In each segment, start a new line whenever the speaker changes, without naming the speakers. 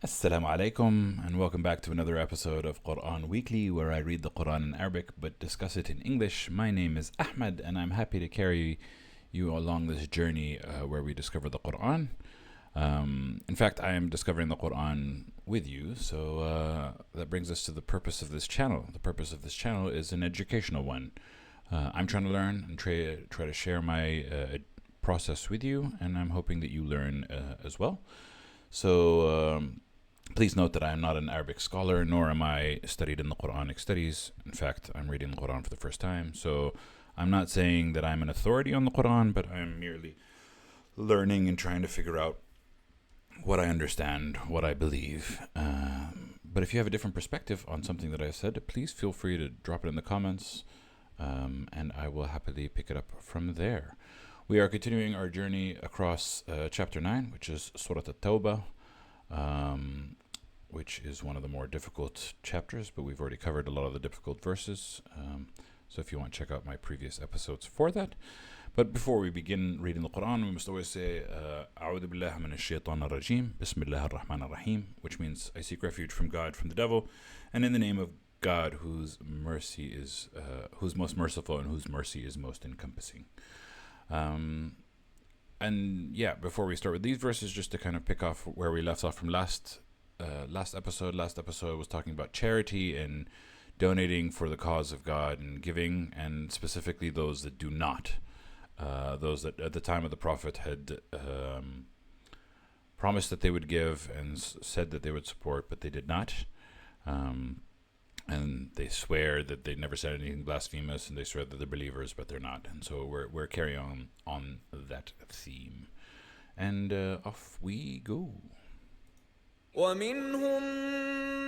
Assalamu alaikum, and welcome back to another episode of Quran Weekly, where I read the Quran in Arabic but discuss it in English. My name is Ahmed, and I'm happy to carry you along this journey where we discover the Quran. In fact, I am discovering the Quran with you, so that brings us to the purpose of this channel. The purpose of this channel is an educational one. I'm trying to learn and try to share my process with you, and I'm hoping that you learn as well. So please note that I am not an Arabic scholar, nor am I studied in the Quranic studies. In fact, I'm reading the Quran for the first time, so I'm not saying that I'm an authority on the Quran, but I'm merely learning and trying to figure out what I understand, what I believe. But if you have a different perspective on something that I said, please feel free to drop it in the comments, and I will happily pick it up from there. We are continuing our journey across chapter 9, which is Surah At-Tawbah, which is one of the more difficult chapters, but we've already covered a lot of the difficult verses. So if you want to check out my previous episodes for that. But before we begin reading the Quran, we must always say, A'udhu billahi minash shaitanir rajim, Bismillahir Rahmanir Rahim, which means I seek refuge from God, from the devil, and in the name of God, whose mercy is, who's most merciful and whose mercy is most encompassing. And yeah, before we start with these verses, just to kind of pick off where we left off from last episode. Last episode was talking about charity and donating for the cause of God and giving, and specifically those that do not. Those that at the time of the Prophet had promised that they would give and said that they would support, but they did not. And they swear that they never said anything blasphemous, and they swear that they're believers, but they're not. And so we're carrying on that theme. And off we go.
ومنهم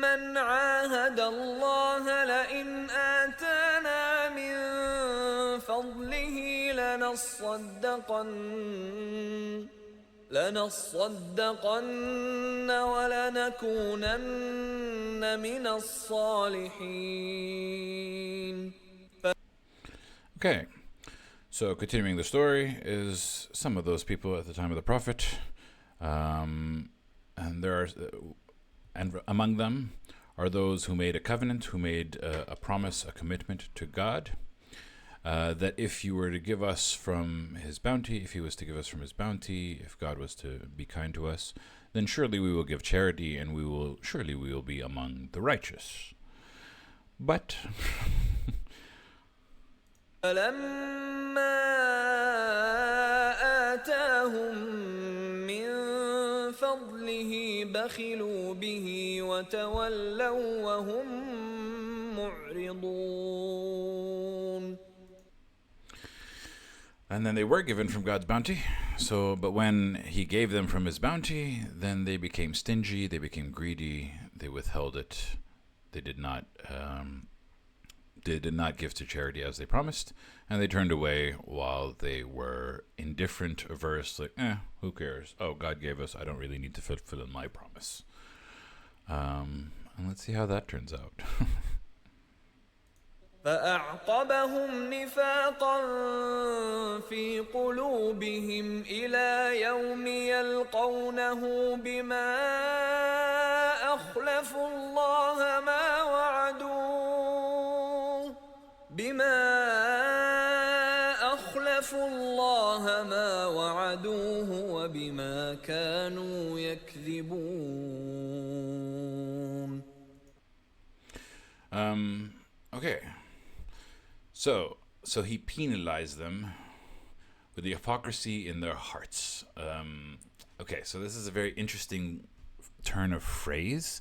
من عاهد الله لئن آتانا من فضله لنصدقن ولنكونن من الصالحين.
Okay, so continuing the story is some of those people at the time of the Prophet, and there are, and among them are those who made a covenant, who made a promise, a commitment to God, that if you were to give us from His bounty, if He was to give us from His bounty, if God was to be kind to us, then surely we will give charity, and we will be among the righteous. But
فلما آتاهم من فضله بخلوا به وتولوا وهم معرضون.
And then they were given from God's bounty. But when He gave them from His bounty, then they became stingy, they became greedy, they withheld it. They did not give to charity as they promised, and they turned away while they were indifferent, averse, like, who cares? Oh, God gave us, I don't really need to fulfill my promise. And let's see how that turns out.
فأعقبهم نفاقا في قلوبهم إلى يوم يلقونه بما أخلفوا الله ما وعدوه وبما كانوا يكذبون.
Okay. So He penalized them with the hypocrisy in their hearts. Okay, so this is a very interesting turn of phrase,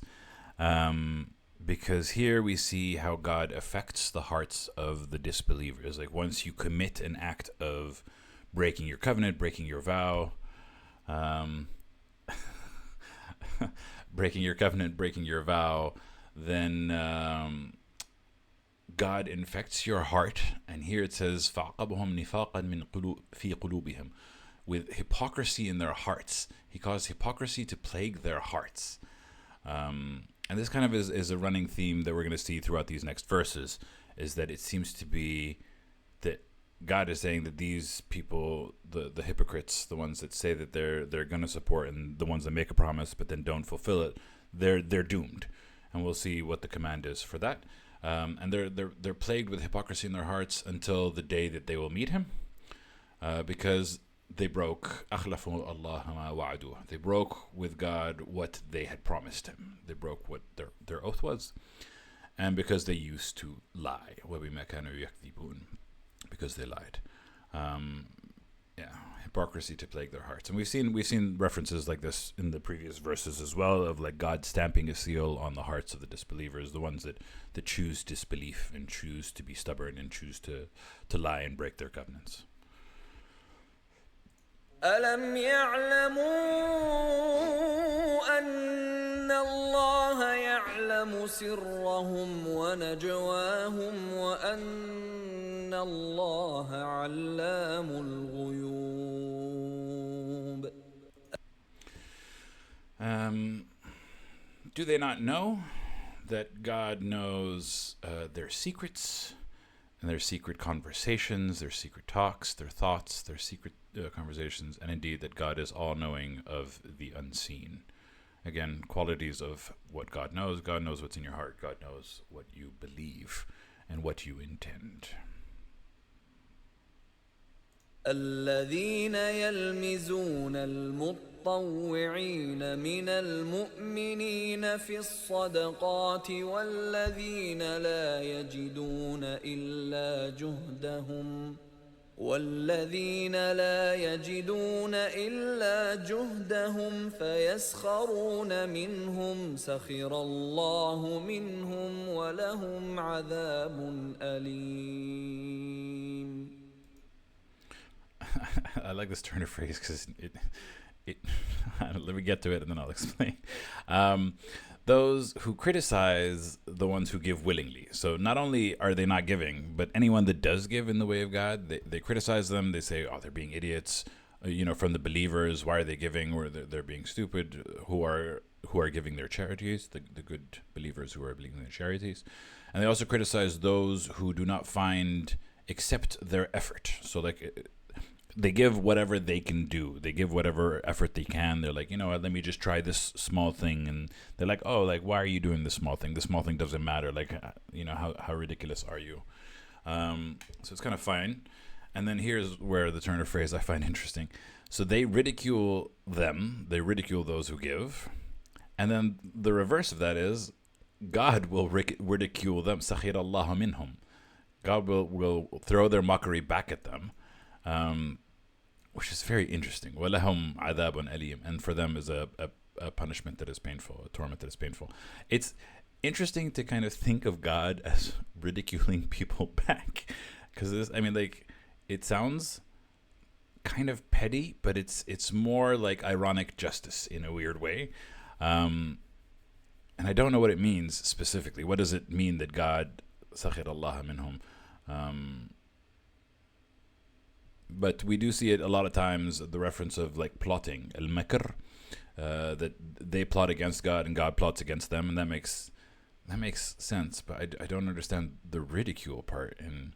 because here we see how God affects the hearts of the disbelievers. Like, once you commit an act of breaking your covenant, breaking your vow, then God infects your heart, and here it says فَعْقَبَهُمْ نِفَاقًا فِي قُلُوبِهِمْ, with hypocrisy in their hearts. He caused hypocrisy to plague their hearts. And this kind of is a running theme that we're going to see throughout these next verses, is that it seems to be that God is saying that these people, the hypocrites, the ones that say that they're going to support, and the ones that make a promise but then don't fulfill it, they're doomed, and we'll see what the command is for that. And they're plagued with hypocrisy in their hearts until the day that they will meet him, because they broke أخلفوا الله ما وعدوه. They broke with God what they had promised him. They broke what their oath was, and because they used to lie, وبما كانوا يكذبون, because they lied. Hypocrisy to plague their hearts, and we've seen references like this in the previous verses as well, of like God stamping a seal on the hearts of the disbelievers, the ones that choose disbelief and choose to be stubborn and choose to lie and break their covenants.
ألم يعلموا أن الله يعلم سرهم ونجواهم وأن الله علام الغيوب.
Do they not know that God knows their secrets and their secret conversations, their secret talks, their thoughts, their secret conversations, and indeed that God is all-knowing of the unseen? Again, qualities of what God knows. God knows what's in your heart. God knows what you believe and what you intend.
الذين يلمزون المطوعين من المؤمنين في الصدقات والذين لا يجدون إلا جهدهم فيسخرون منهم سخر الله منهم ولهم عذاب أليم.
I like this turn of phrase because it let me get to it and then I'll explain. Those who criticize the ones who give willingly. So not only are they not giving, but anyone that does give in the way of God, they criticize them. They say, oh, they're being idiots. From the believers, why are they giving? Or they're being stupid. Who are giving their charities? The good believers who are believing their charities. And they also criticize those who do not find except their effort. So like, they give whatever they can do. They give whatever effort they can. They're like, you know what, let me just try this small thing. And they're like, oh, like, why are you doing this small thing? This small thing doesn't matter. Like, how ridiculous are you? So it's kind of fine. And then here's where the turn of phrase I find interesting. So they ridicule them. They ridicule those who give. And then the reverse of that is God will ridicule them. سَخِرَ اللَّهُ مِنْهُمْ. God will throw their mockery back at them. Which is very interesting. وَلَهُمْ عَذَابٌ أَلِيمٌ. And for them is a punishment that is painful, a torment that is painful. It's interesting to kind of think of God as ridiculing people back. Because it sounds kind of petty, but it's more like ironic justice in a weird way. And I don't know what it means specifically. What does it mean that God سَخِرَ اللَّهَ مِنْهُمْ? But we do see it a lot of times, the reference of like plotting, al-makr, that they plot against God and God plots against them, and that makes sense. But I don't understand the ridicule part, and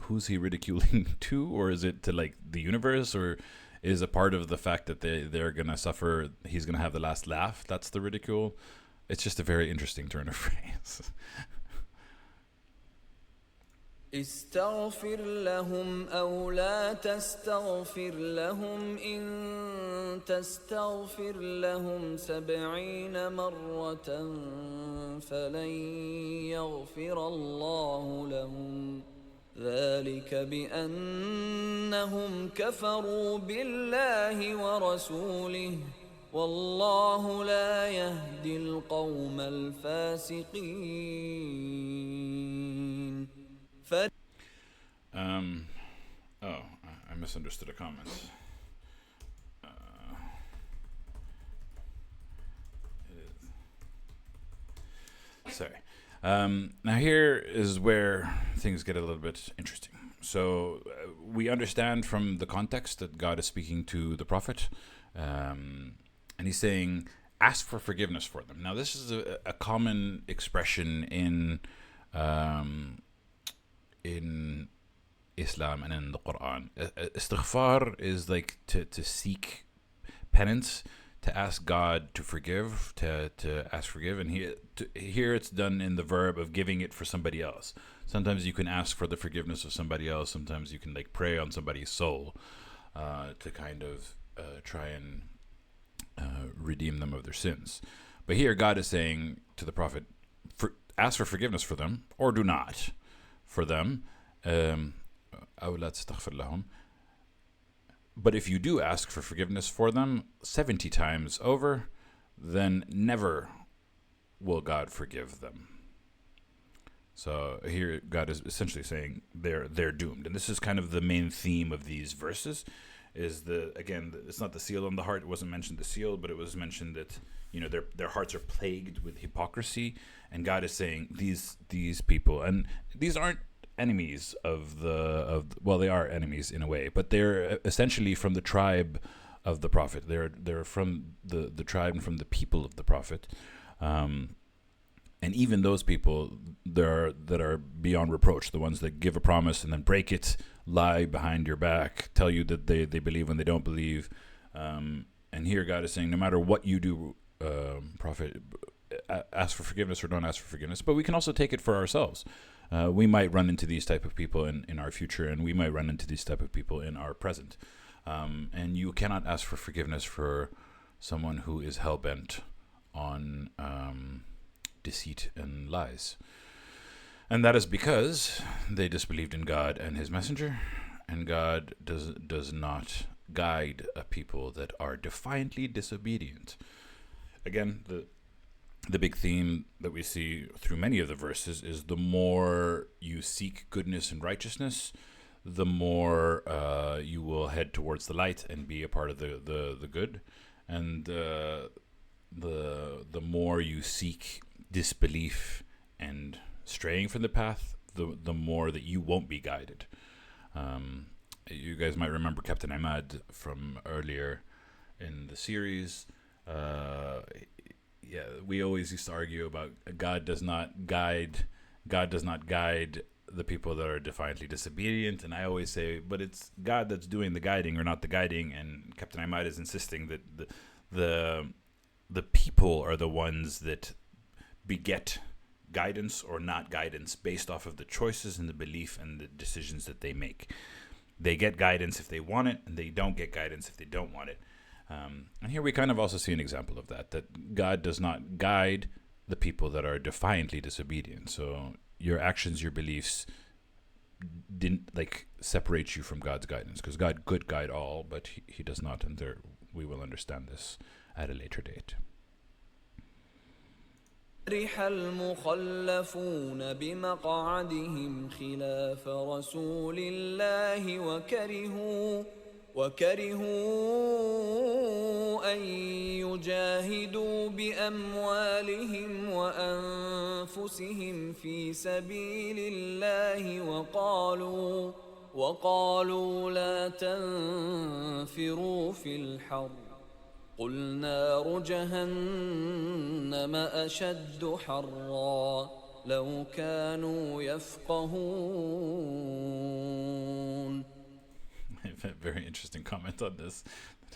who's he ridiculing to? Or is it to like the universe, or is a part of the fact that they're gonna suffer, he's gonna have the last laugh? That's the ridicule. It's just a very interesting turn of phrase.
استغفر لهم أو لا تستغفر لهم إن تستغفر لهم 70 مرة فلن يغفر الله لهم ذلك بأنهم كفروا بالله ورسوله والله لا يهدي القوم الفاسقين.
I misunderstood a comment. Sorry. Now here is where things get a little bit interesting. So we understand from the context that God is speaking to the prophet, and he's saying, ask for forgiveness for them. Now this is a common expression in Islam and in the Quran. Istighfar is like to seek penance, to ask God to forgive, to ask forgive, and here it's done in the verb of giving it for somebody else. Sometimes you can ask for the forgiveness of somebody else. Sometimes you can like pray on somebody's soul to kind of try and redeem them of their sins. But here God is saying to the prophet, ask for forgiveness for them, or do not for them. أو لا تستغفر لهم. But if you do ask for forgiveness for them 70 times over, then never will God forgive them. So here God is essentially saying they're doomed. And this is kind of the main theme of these verses, is it's not the seal on the heart. It wasn't mentioned the seal, but it was mentioned that, you know, their hearts are plagued with hypocrisy, and God is saying these people, and these aren't enemies well, they are enemies in a way, but they're essentially from the tribe of the prophet. They're from the tribe and from the people of the prophet, and even those people that are beyond reproach, the ones that give a promise and then break it, lie behind your back, tell you that they believe when they don't believe, and here God is saying, no matter what you do, prophet, ask for forgiveness or don't ask for forgiveness. But we can also take it for ourselves. We might run into these type of people in our future, and we might run into these type of people in our present. And you cannot ask for forgiveness for someone who is hell-bent on deceit and lies. And that is because they disbelieved in God and his messenger, and God does not guide a people that are defiantly disobedient. Again, the big theme that we see through many of the verses is the more you seek goodness and righteousness, the more you will head towards the light and be a part of the good, and the more you seek disbelief and straying from the path, the more that you won't be guided. You guys might remember Captain Ahmad from earlier in the series. We always used to argue about God does not guide the people that are defiantly disobedient, and I always say, but it's God that's doing the guiding or not the guiding. And Captain Ahmad is insisting that the people are the ones that beget guidance or not guidance based off of the choices and the belief and the decisions that they make. They get guidance if they want it, and they don't get guidance if they don't want it. And here we kind of also see an example of that God does not guide the people that are defiantly disobedient. So your actions, your beliefs didn't separate you from God's guidance, because God could guide all, but he does not, and we will understand this at a later date.
فرح المخلفون بمقعدهم خلاف رسول الله وكرهوا أن يجاهدوا بأموالهم وأنفسهم في سبيل الله وقالوا لا تنفروا في الحر قل نار جهنم أشد حرا لو كانوا يفقهون.
Very interesting comment on this.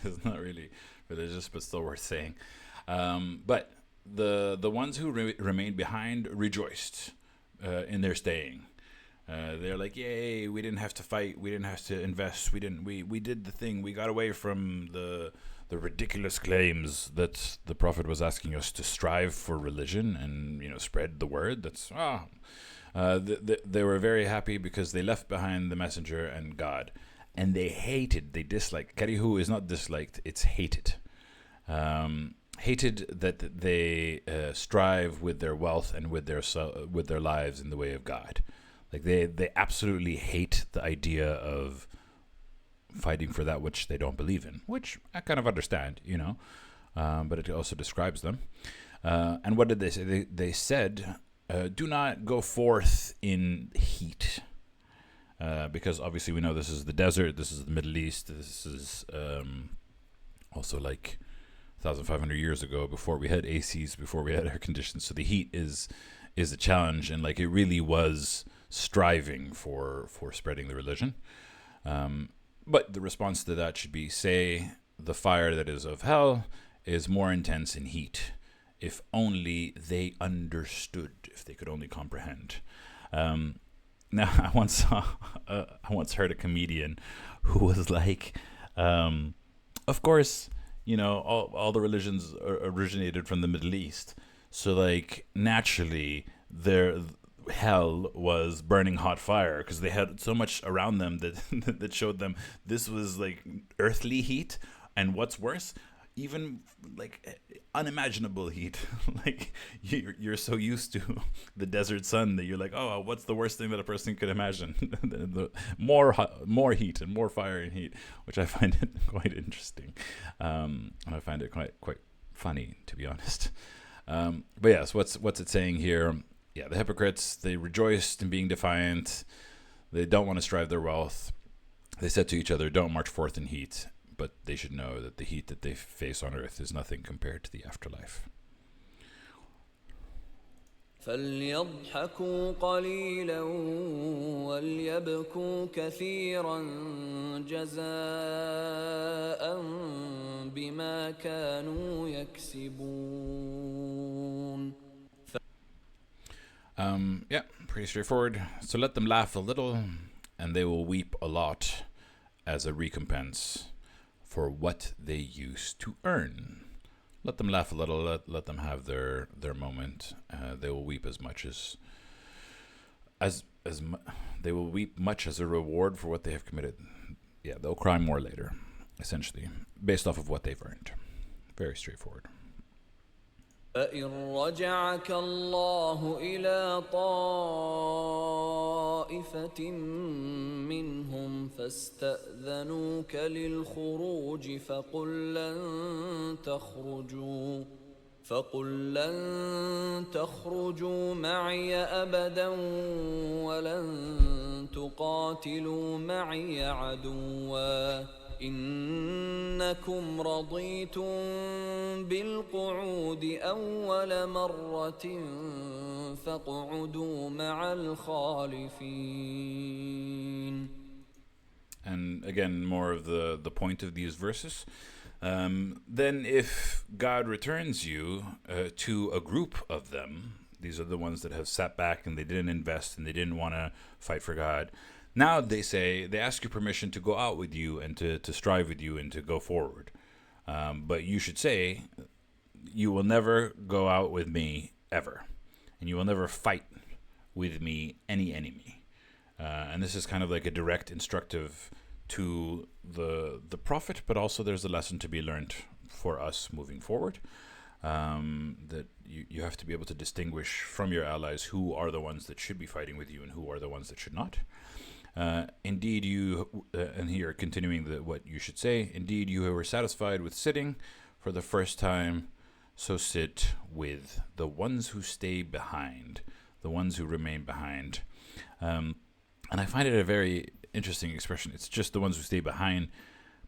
It's not really religious, but still worth saying. But the ones who remained behind rejoiced in their staying. They're like, yay, we didn't have to fight, we didn't have to invest, we did the thing, we got away from the ridiculous claims that the Prophet was asking us to strive for religion and, spread the word. They were very happy because they left behind the messenger and God, and they disliked. Karihu is not disliked, it's hated. Hated that they strive with their wealth and with their lives in the way of God. They absolutely hate the idea of fighting for that which they don't believe in, which I kind of understand, but it also describes them. And what did they say? They said, do not go forth in heat, because obviously we know this is the desert, this is the Middle East, this is also 1,500 years ago, before we had ACs, before we had air conditions. So the heat is a challenge, and it really was striving for spreading the religion. But the response to that should be, say, the fire that is of hell is more intense in heat. If only they understood, if they could only comprehend. Now, I once heard a comedian who was like, of course, all the religions originated from the Middle East, so like naturally their hell was burning hot fire because they had so much around them that that showed them this was like earthly heat, and what's worse, even like unimaginable heat. Like you're so used to the desert sun that you're like, oh, what's the worst thing that a person could imagine? More heat and more fire and heat, which I find it quite interesting, and I find it quite funny, to be honest. But yes, what's it saying here? Yeah, the hypocrites, they rejoiced in being defiant. They don't want to strive their wealth. They said to each other, don't march forth in heat, but they should know that the heat that they face on earth is nothing compared to the afterlife.
فليضحكوا قليلا وليبكوا كثيرا جزاء بما كانوا يكسبون.
Yeah, pretty straightforward. So let them laugh a little, and they will weep a lot as a recompense for what they used to earn. Let them laugh a little. Let them have their moment. They will weep as much they will weep much as a reward for what they have committed. Yeah, they'll cry more later, essentially, based off of what they've earned. Very straightforward.
فإن رجعك الله إلى طائفة منهم فاستأذنوك للخروج فقل لن تخرجوا معي أبدا ولن تقاتلوا معي عدوا إنكم رضيتم بالقعود أول مرة فاقعدوا مع الخالفين.
And again, more of the point of these verses. Then if God returns you to a group of them, these are the ones that have sat back and they didn't invest and they didn't want to fight for God. Now they ask you permission to go out with you and to strive with you and to go forward. But you should say, you will never go out with me ever. And you will never fight with me any enemy. And this is kind of like a direct instructive to the Prophet, but also there's a lesson to be learned for us moving forward. That you have to be able to distinguish from your allies who are the ones that should be fighting with you and who are the ones that should not. Indeed, and here continuing what you should say, indeed you were satisfied with sitting for the first time, so sit with the ones who stay behind, the ones who remain behind. And I find it a very interesting expression. It's just the ones who stay behind,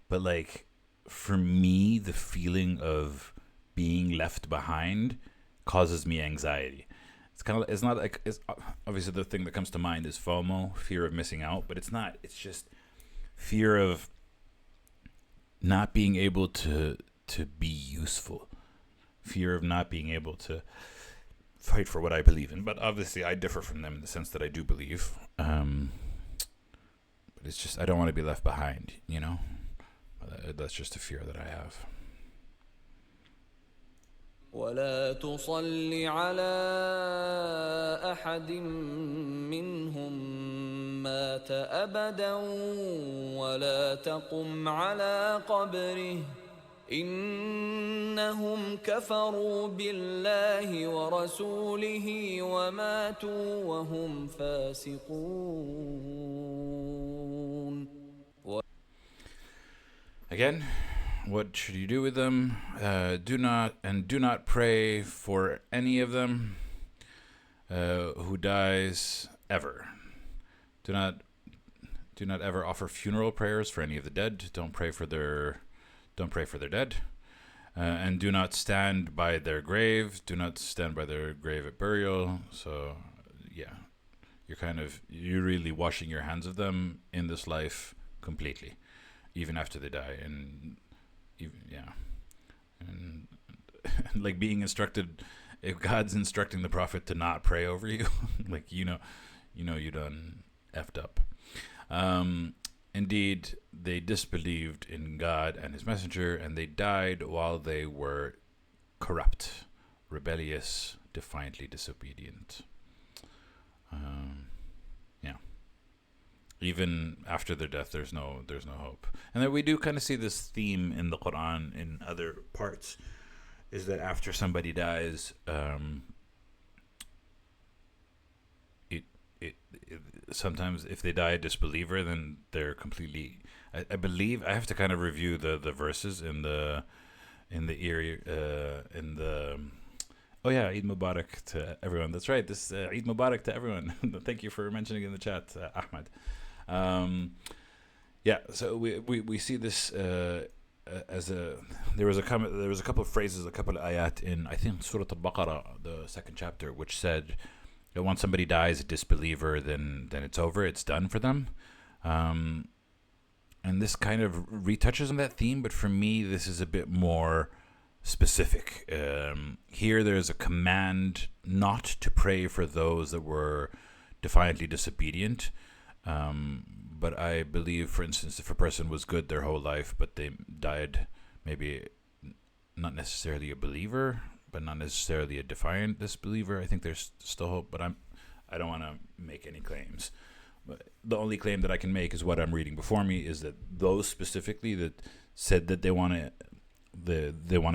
but like for me, the feeling of being left behind causes me anxiety. It's not like, it's obviously the thing that comes to mind is FOMO, fear of missing out, but it's not. It's just fear of not being able to be useful, fear of not being able to fight for what I believe in. But obviously, I differ from them in the sense that I do believe. But it's just I don't want to be left behind. That's just a fear that I have.
ولا تصل على أحد منهم مات أبدا ولا تقم على قبره إنهم كفروا بالله ورسوله وماتوا وهم فاسقون.
Again, what should you do with them? Do not pray for any of them who dies ever. Do not ever offer funeral prayers for any of the dead. Don't pray for their dead. And do not stand by their grave. Do not stand by their grave at burial. So yeah, you're really washing your hands of them in this life completely, even after they die. And like being instructed, if God's instructing the Prophet to not pray over you, like you done effed up. Indeed, they disbelieved in God and His Messenger, and they died while they were corrupt, rebellious, defiantly disobedient. Yeah. Even after their death, there's no hope. And then we do kind of see this theme in the Quran in other parts, is that after somebody dies, it sometimes if they die a disbeliever, then they're completely. I believe I have to kind of review the verses in the Oh yeah, Eid Mubarak to everyone. That's right. This Eid Mubarak to everyone. Thank you for mentioning in the chat, Ahmed. Yeah, so we see this as a there was a couple of phrases, a couple of ayat in I think Surah Al-Baqarah, the second chapter, which said that once somebody dies a disbeliever, then it's over, it's done for them. And this kind of retouches on that theme, but for me, this is a bit more specific. Here, there's a command not to pray for those that were defiantly disobedient. But I believe, for instance, if a person was good their whole life, but they died maybe not necessarily a believer, but not necessarily a defiant disbeliever, I think there's still hope. But I don't want to make any claims. But the only claim that I can make is what I'm reading before me, is that those specifically that said that they want to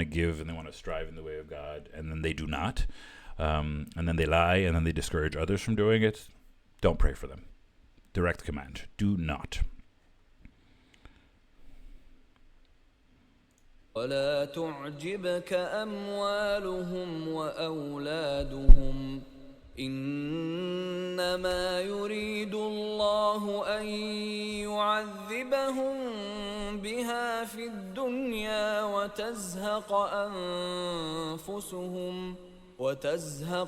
give and they want to strive in the way of God, and then they do not, and then they lie, and then they discourage others from doing it. Don't pray for them. Direct command: do not.
ولا تعجبك أموالهم وأولادهم إنما يريد الله أن يعذبهم بها في الدنيا وتزهق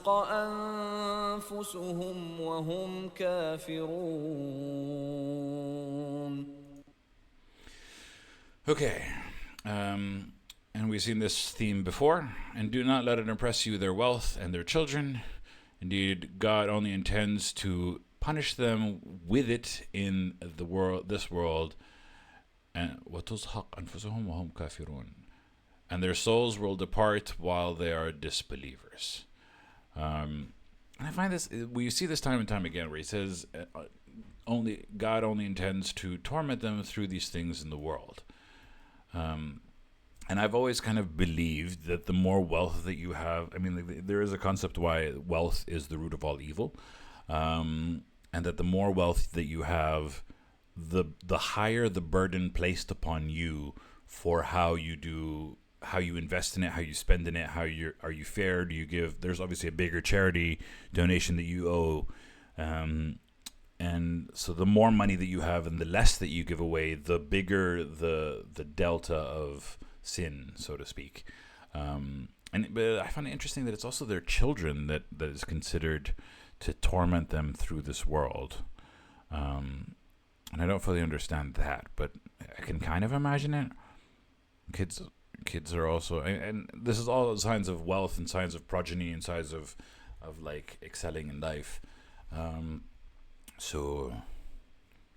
أنفسهم وهم كافرون.
Okay. And we've seen this theme before. And do not let it impress you, their wealth and their children. Indeed, God only intends to punish them with it in this world. And وَتُزْهَقْ أَنفُسُهُمْ وَهُمْ كَافِرُونَ. And their souls will depart while they are disbelievers. And I find this, we see this time and time again, where he says, God only intends to torment them through these things in the world. And I've always kind of believed that the more wealth that you have, I mean, there is a concept why wealth is the root of all evil, and that the more wealth that you have, the higher the burden placed upon you for how you invest in it, how you spend in it, are you fair? Do you give? There's obviously a bigger charity donation that you owe. And so the more money that you have and the less that you give away, the bigger the delta of sin, so to speak. But I find it interesting that it's also their children that is considered to torment them through this world. And I don't fully understand that, but I can kind of imagine it. Kids are also, and this is all signs of wealth and signs of progeny and signs of like excelling in life. So,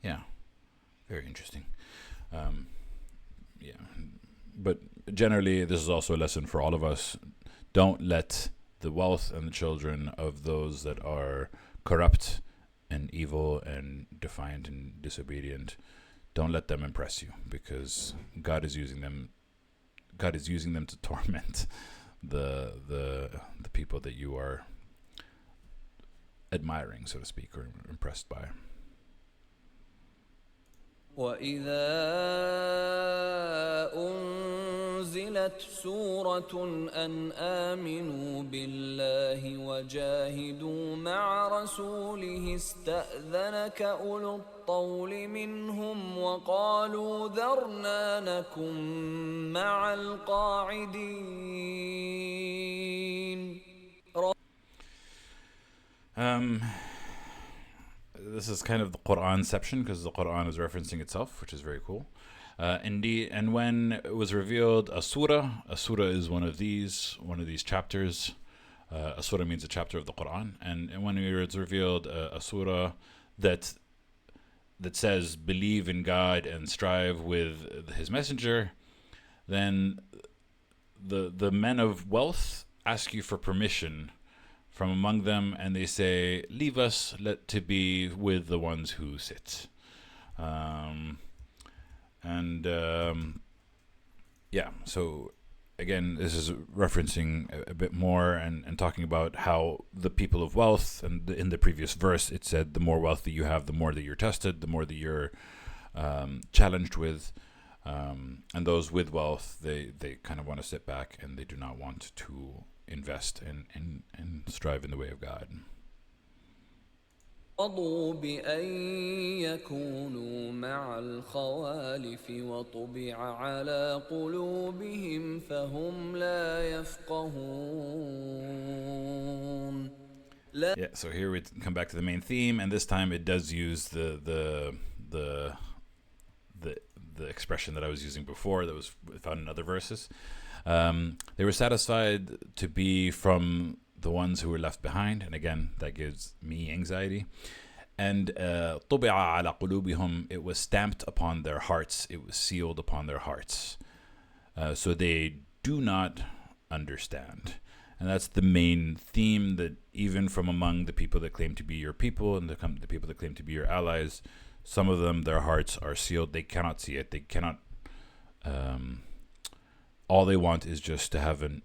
yeah, very interesting. Yeah, but generally, this is also a lesson for all of us. Don't let the wealth and the children of those that are corrupt and evil and defiant and disobedient, don't let them impress you, because God is using them to torment the people that you are admiring, so to speak, or impressed by.
وَإِذَا أُنزِلَتْ سُورَةٌ أَنْ آمِنُوا بِاللَّهِ وَجَاهِدُوا مَعَ رَسُولِهِ اسْتَأْذَنَكَ أُولُو الطَّوْلِ مِنْهُمْ وَقَالُوا ذَرْنَا نَكُنْ مَعَ الْقَاعِدِينَ.
This is kind of the Quranception, because the Quran is referencing itself, which is very cool. Indeed, and when it was revealed a surah is one of these chapters. A surah means a chapter of the Quran, and when it was revealed a surah that says believe in God and strive with His Messenger, then the men of wealth ask you for permission from among them, and they say, leave us to be with the ones who sit. So again, this is referencing a bit more and talking about how the people of wealth, and in the previous verse it said the more wealth that you have, the more that you're tested, the more that you're challenged with. And those with wealth, they kind of want to sit back and they do not want to invest and strive in the way of God.
رضوا بأن يكونوا مع الخوالف وطبع على قلوبهم فهم لا يفقهون.
Yeah, so here we come back to the main theme, and this time it does use the expression that I was using before that was found in other verses. They were satisfied to be from the ones who were left behind, and again, that gives me anxiety. And طُبِعَ عَلَى قُلُوبِهِمْ, it was stamped upon their hearts, it was sealed upon their hearts. So they do not understand. And that's the main theme, that even from among the people that claim to be your people and the people that claim to be your allies, some of them, their hearts are sealed. They cannot see it. They cannot. All they want is just to have an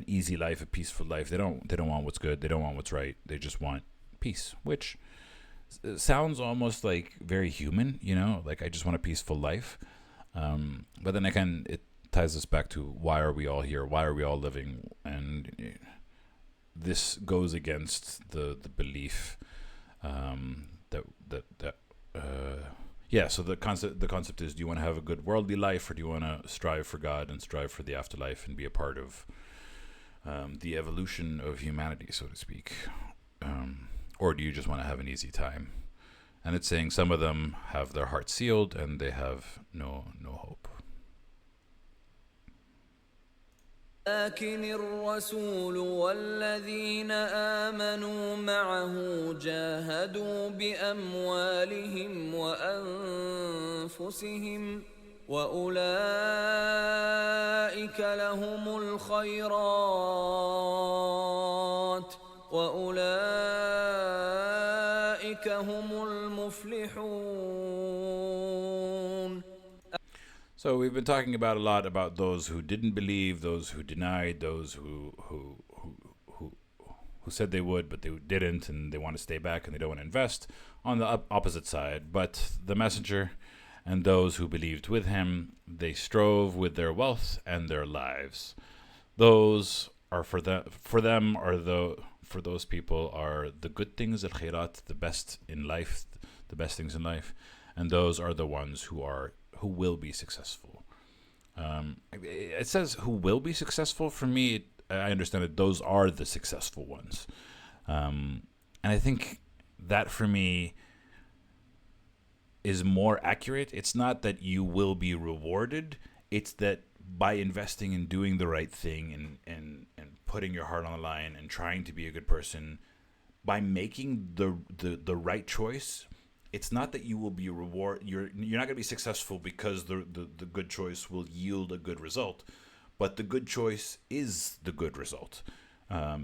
easy life, a peaceful life. They don't want what's good. They don't want what's right. They just want peace, which sounds almost like very human. Like I just want a peaceful life. But then again, it ties us back to why are we all here? Why are we all living? And this goes against the belief so the concept is, do you want to have a good worldly life, or do you want to strive for God and strive for the afterlife and be a part of the evolution of humanity, so to speak, or do you just want to have an easy time? And it's saying some of them have their hearts sealed and they have no hope.
لكن الرسول والذين آمنوا معه جاهدوا بأموالهم وأنفسهم وأولئك لهم الخيرات وأولئك هم المفلحون.
So we've been talking about a lot about those who didn't believe, those who denied, those who said they would but they didn't, and they want to stay back and they don't want to invest, on the opposite side. But the messenger and those who believed with him, they strove with their wealth and their lives. Those are for those people are the good things, al-khairat, the best in life, the best things in life, and those are the ones who will be successful. It says who will be successful. For me, I understand that those are the successful ones. And I think that for me is more accurate. It's not that you will be rewarded. It's that by investing in doing the right thing and putting your heart on the line and trying to be a good person, by making the right choice, it's not that you will be rewarded. You're not going to be successful because the good choice will yield a good result, but the good choice is the good result,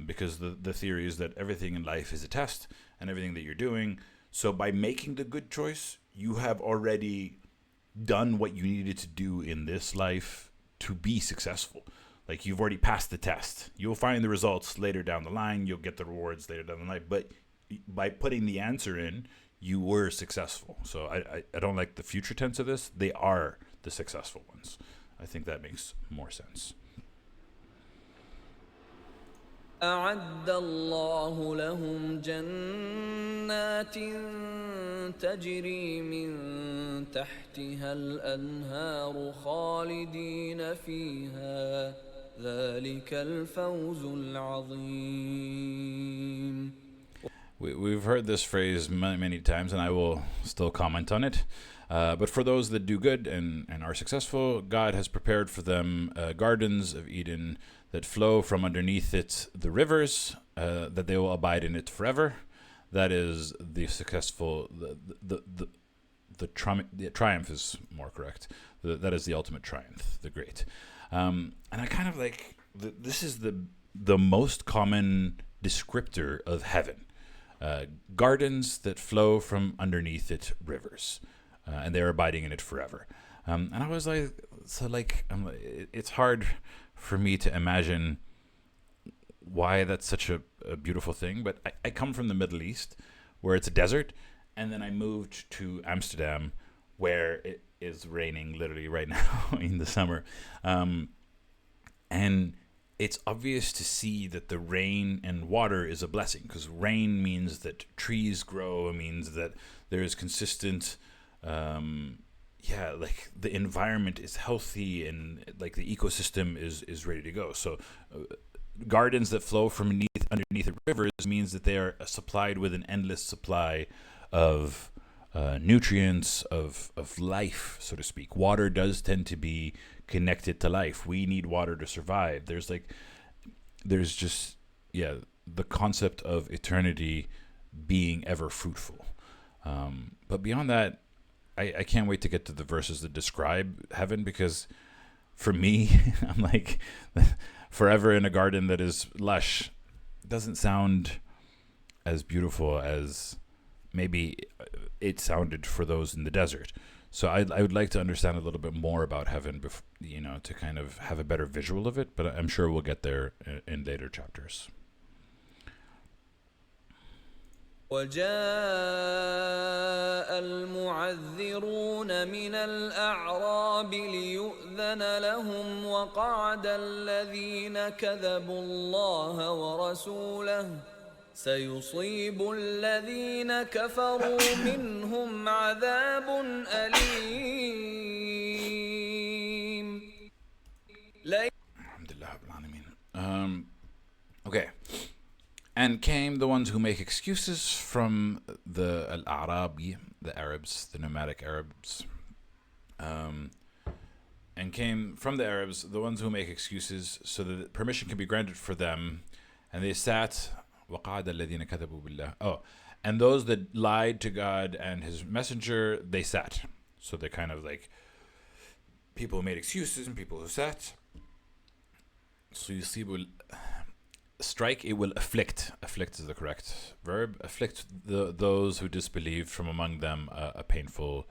because the theory is that everything in life is a test, and everything that you're doing. So by making the good choice, you have already done what you needed to do in this life to be successful. Like, you've already passed the test. You'll find the results later down the line. You'll get the rewards later down the line. But by putting the answer in, you were successful. So I don't like the future tense of this. They are the successful ones. I think that makes more sense.
أعد الله لهم جنات تجري من تحتها الأنهار خالدين فيها ذلك الفوز العظيم.
we've heard this phrase many times, and I will still comment on it. But for those that do good and are successful, God has prepared for them gardens of Eden that flow from underneath it the rivers, that they will abide in it forever. That is the successful, the triumph is more correct. That is the ultimate triumph, the great. And I kind of like, this is the most common descriptor of heaven. Gardens that flow from underneath it rivers, and they're abiding in it forever. And I was like, it's hard for me to imagine why that's such a beautiful thing. But I come from the Middle East, where it's a desert, and then I moved to Amsterdam, where it is raining literally right now in the summer. And it's obvious to see that the rain and water is a blessing, because rain means that trees grow. It means that there is consistent, the environment is healthy, and like the ecosystem is ready to go. So gardens that flow from underneath the rivers means that they are supplied with an endless supply of nutrients, of life, so to speak. Water does tend to be connected to life. We need water to survive. There's just the concept of eternity being ever fruitful. But beyond that, I can't wait to get to the verses that describe heaven, because for me, I'm like, forever in a garden that is lush doesn't sound as beautiful as maybe it sounded for those in the desert. So I would like to understand a little bit more about heaven, to kind of have a better visual of it. But I'm sure we'll get there in later chapters.
وجاء المعذرون من الأعراب ليؤذن لهم وقعد الذين كذبوا الله ورسوله سيصيب الذين كفروا منهم عذاب أليم.
Alhamdulillah Rabbil Alameen. Okay. And came the ones who make excuses from the Al-A'rabi, the Arabs, the nomadic Arabs. And came from the Arabs the ones who make excuses so that permission can be granted for them. And they sat, وَقَعَدَ الَّذِينَ كَذَبُوا بِاللَّهِ. And those that lied to God and His Messenger, they sat. So they're kind of like people who made excuses and people who sat. So you see, strike, it will afflict. Afflict is the correct verb. Afflict those who disbelieved from among them a painful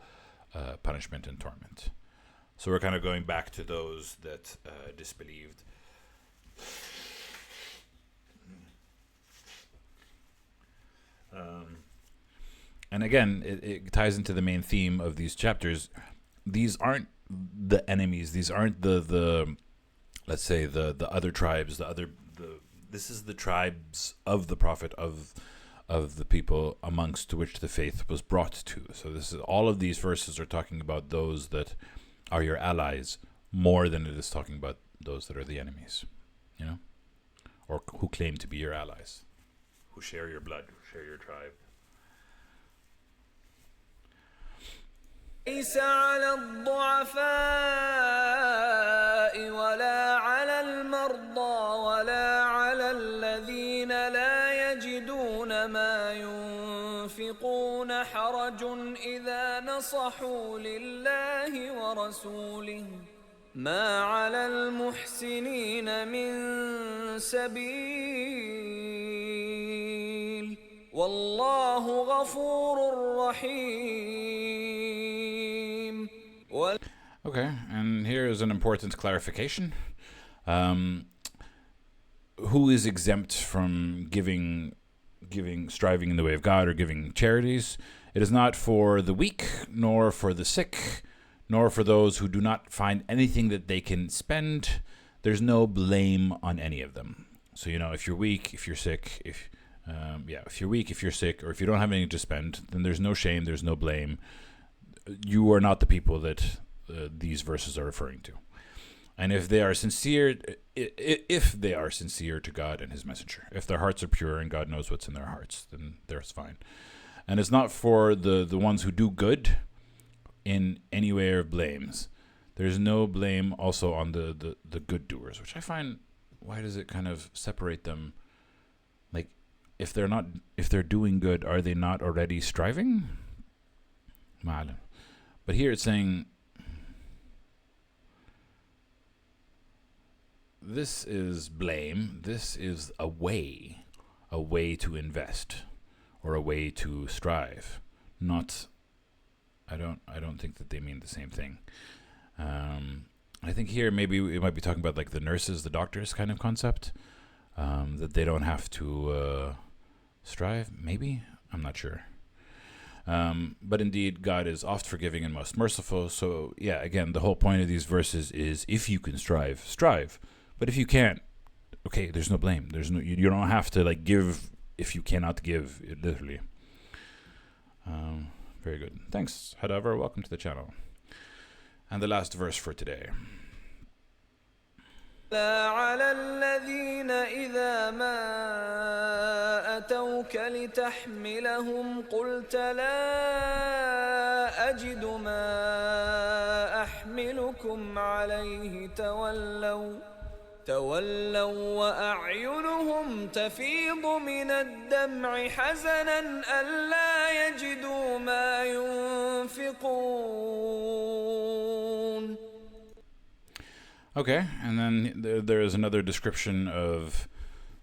punishment and torment. So we're kind of going back to those that disbelieved. And again, it ties into the main theme of these chapters. These aren't the enemies. These aren't the let's say the other tribes. This is the tribes of the Prophet, of the people amongst which the faith was brought to. So this is, all of these verses are talking about those that are your allies more than it is talking about those that are the enemies, or who claim to be your allies, who share your blood, who share your tribe.
ليس على الضعفاء ولا على المرضى ولا على الذين لا يجدون ما ينفقون حرج إذا نصحوا لله ورسوله ما على المحسنين من سبيل والله غفور رحيم.
Okay, and here is an important clarification. Who is exempt from striving in the way of God or giving charities? It is not for the weak, nor for the sick, nor for those who do not find anything that they can spend. There's no blame on any of them. So, if you're weak, if you're sick, if you're weak, if you're sick, or if you don't have anything to spend, then there's no shame, there's no blame. You are not the people that these verses are referring to. And if they are sincere, if they are sincere to God and His messenger, if their hearts are pure and God knows what's in their hearts, then there's fine. And it's not for the ones who do good in any way of blames. There's no blame also on the good doers, which I find, why does it kind of separate them? Like, if they're doing good, are they not already striving? Ma'alam. But here it's saying, this is blame. This is a way to invest, or a way to strive. Not, I don't think that they mean the same thing. I think here maybe it might be talking about like the nurses, the doctors kind of concept, that they don't have to strive. Maybe, I'm not sure. But indeed, God is oft forgiving and most merciful. So yeah, again, the whole point of these verses is, if you can strive, strive. But if you can't, okay, there's no blame. There's no, you don't have to like give if you cannot give, literally. Very good. Thanks, Hadavar. Welcome to the channel. And the last verse for today.
لا على الذين إذا ما أتوك لتحملهم قلت لا أجد ما أحملكم عليه تولوا وأعينهم تفيض من الدمع حزنا ألا يجدوا ما ينفقون.
Okay, and then there is another description of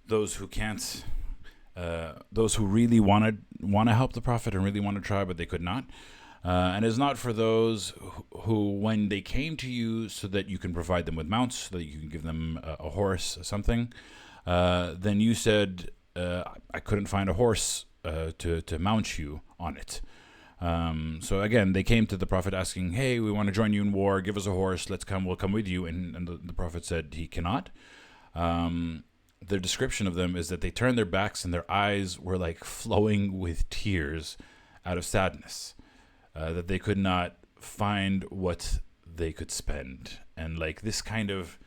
those who can't, those who really want to help the Prophet and really want to try, but they could not. And it's not for those who, when they came to you so that you can provide them with mounts, so that you can give them a horse or something, then you said, I couldn't find a horse to mount you on it. So again, they came to the Prophet asking, hey, we want to join you in war, give us a horse, we'll come with you. And the Prophet said he cannot. The description of them is that they turned their backs and their eyes were like flowing with tears out of sadness, that they could not find what they could spend. And like this kind of,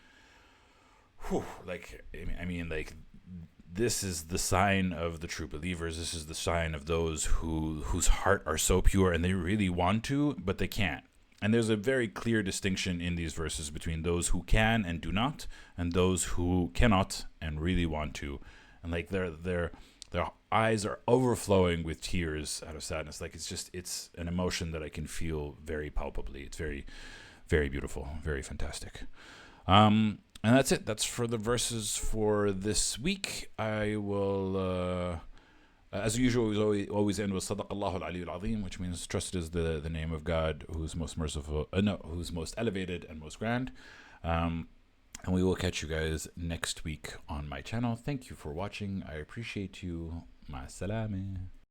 this is the sign of the true believers. This is the sign of those whose heart are so pure and they really want to, but they can't. And there's a very clear distinction in these verses between those who can and do not, and those who cannot and really want to. And like their eyes are overflowing with tears out of sadness. Like it's an emotion that I can feel very palpably. It's very, very beautiful, very fantastic. And that's it. That's for the verses for this week. I will, as usual, we always end with Sadaq Allahu al-Ali al-Azim, which means trusted is the name of God, who's most merciful, who's most elevated and most grand. And we will catch you guys next week on my channel. Thank you for watching. I appreciate you. Ma salam.